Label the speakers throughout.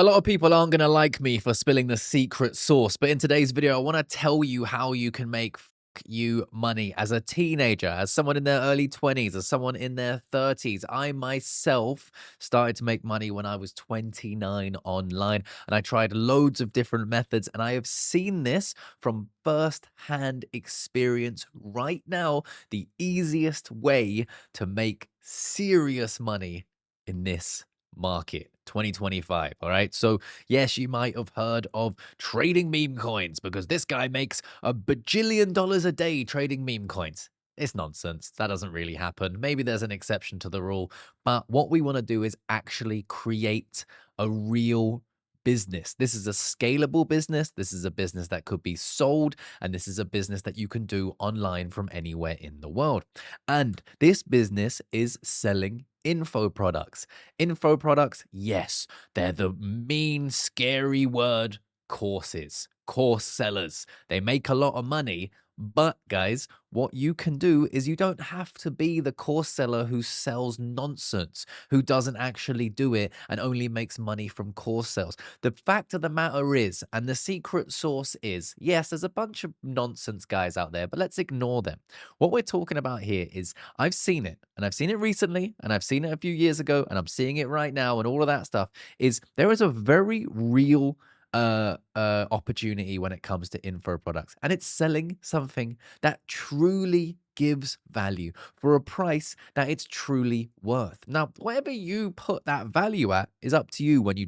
Speaker 1: A lot of people aren't going to like me for spilling the secret sauce, but in today's video, I want to tell you how you can make you money as a teenager, as someone in their early 20s, as someone in their 30s. I myself started to make money when I was 29 online, and I tried loads of different methods, and I have seen this from first-hand experience right now, the easiest way to make serious money in this market 2025. All right, so yes, you might have heard of trading meme coins because this guy makes a bajillion dollars a day trading meme coins. It's nonsense. That doesn't really happen. Maybe there's an exception to the rule, but what we want to do is actually create a real business. This is a scalable business. This is a business that could be sold, and this is a business that you can do online from anywhere in the world. And this business is selling info products. Info products, yes, they're the mean, scary word courses, course sellers. They make a lot of money. But guys, what you can do is you don't have to be the course seller who sells nonsense, who doesn't actually do it and only makes money from course sales. The fact of the matter is, and the secret sauce is, yes, there's a bunch of nonsense guys out there, but let's ignore them. What we're talking about here is I've seen it, and I've seen it recently, and I've seen it a few years ago, and I'm seeing it right now, and all of that stuff is there is a very real opportunity when it comes to info products, and it's selling something that truly gives value for a price that it's truly worth. Now, whatever you put that value at is up to you when you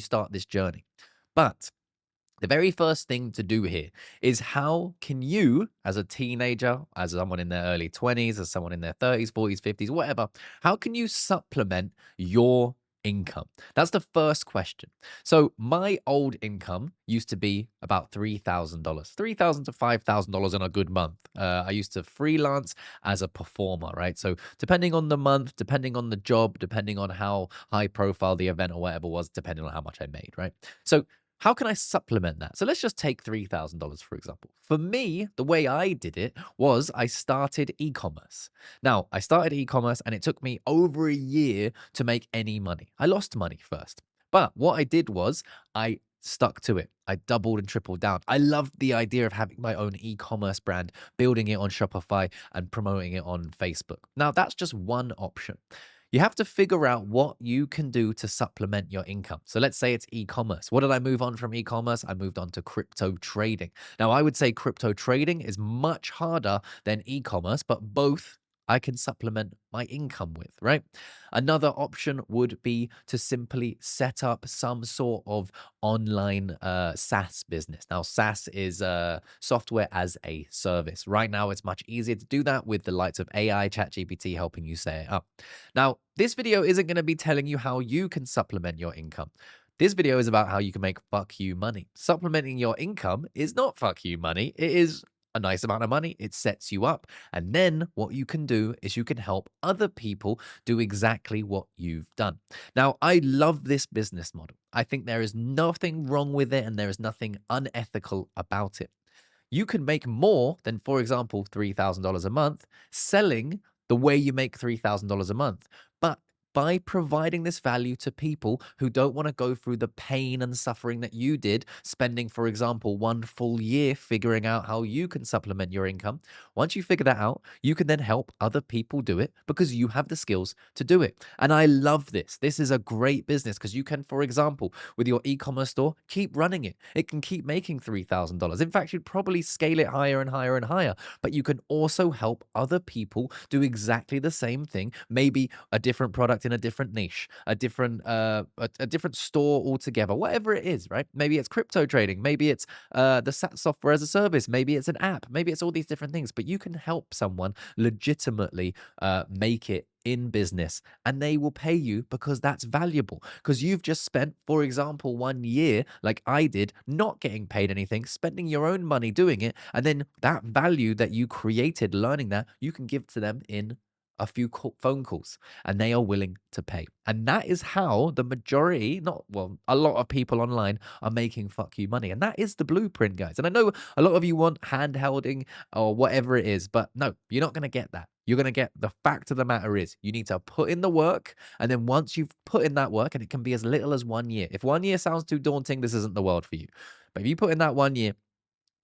Speaker 1: start this journey. But the very first thing to do here is how can you, as a teenager, as someone in their early 20s, as someone in their 30s, 40s, 50s, whatever, how can you supplement your income? That's the first question. So my old income used to be about $3,000, $3,000 to $5,000 in a good month. I used to freelance as a performer, right? So depending on the month, depending on the job, depending on how high profile the event or whatever was, depending on how much I made, right? So how can I supplement that? So let's just take $3,000, for example. For me, the way I did it was I started e-commerce. Now, I started e-commerce and it took me over a year to make any money. I lost money first. But what I did was I stuck to it. I doubled and tripled down. I loved the idea of having my own e-commerce brand, building it on Shopify and promoting it on Facebook. Now, that's just one option. You have to figure out what you can do to supplement your income. So let's say it's e-commerce. What did I move on from e-commerce? I moved on to crypto trading. Now, I would say crypto trading is much harder than e-commerce, but both I can supplement my income with, right? Another option would be to simply set up some sort of online SaaS business. Now, SaaS is software as a service. Right now, it's much easier to do that with the likes of AI, ChatGPT helping you set it up. Now, this video isn't going to be telling you how you can supplement your income. This video is about how you can make fuck you money. Supplementing your income is not fuck you money. It is a nice amount of money. It sets you up. And then what you can do is you can help other people do exactly what you've done. Now, I love this business model. I think there is nothing wrong with it and there is nothing unethical about it. You can make more than, for example, $3,000 a month selling the way you make $3,000 a month. But by providing this value to people who don't want to go through the pain and suffering that you did, spending, for example, one full year figuring out how you can supplement your income, once you figure that out, you can then help other people do it because you have the skills to do it. And I love this. This is a great business because you can, for example, with your e-commerce store, keep running it. It can keep making $3,000. In fact, you'd probably scale it higher and higher and higher, but you can also help other people do exactly the same thing, maybe a different product in a different niche, a different store altogether, whatever it is, right? Maybe it's crypto trading, maybe it's the software as a service, maybe it's an app, maybe it's all these different things, but you can help someone legitimately make it in business and they will pay you because that's valuable because you've just spent, for example, 1 year like I did, not getting paid anything, spending your own money doing it, and then that value that you created learning that you can give to them in a few phone calls, and they are willing to pay. And that is how the majority, not well, a lot of people online are making fuck you money. And that is the blueprint, guys. And I know a lot of you want handholding or whatever it is, but no, you're not going to get that. You're going to get the fact of the matter is you need to put in the work. And then once you've put in that work, and it can be as little as 1 year. If 1 year sounds too daunting, this isn't the world for you. But if you put in that 1 year,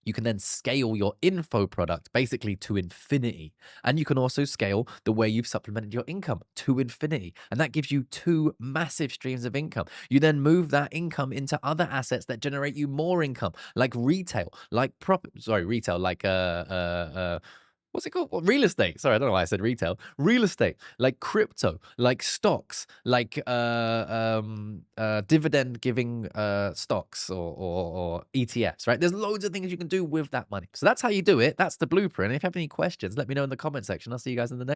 Speaker 1: you can then scale your info product basically to infinity. And you can also scale the way you've supplemented your income to infinity. And that gives you two massive streams of income. You then move that income into other assets that generate you more income, like retail, like retail, like what's it called? Well, real estate. Sorry, I don't know why I said retail. Real estate, like crypto, like stocks, like dividend giving stocks or ETFs, right? There's loads of things you can do with that money. So that's how you do it. That's the blueprint. If you have any questions, let me know in the comment section. I'll see you guys in the next.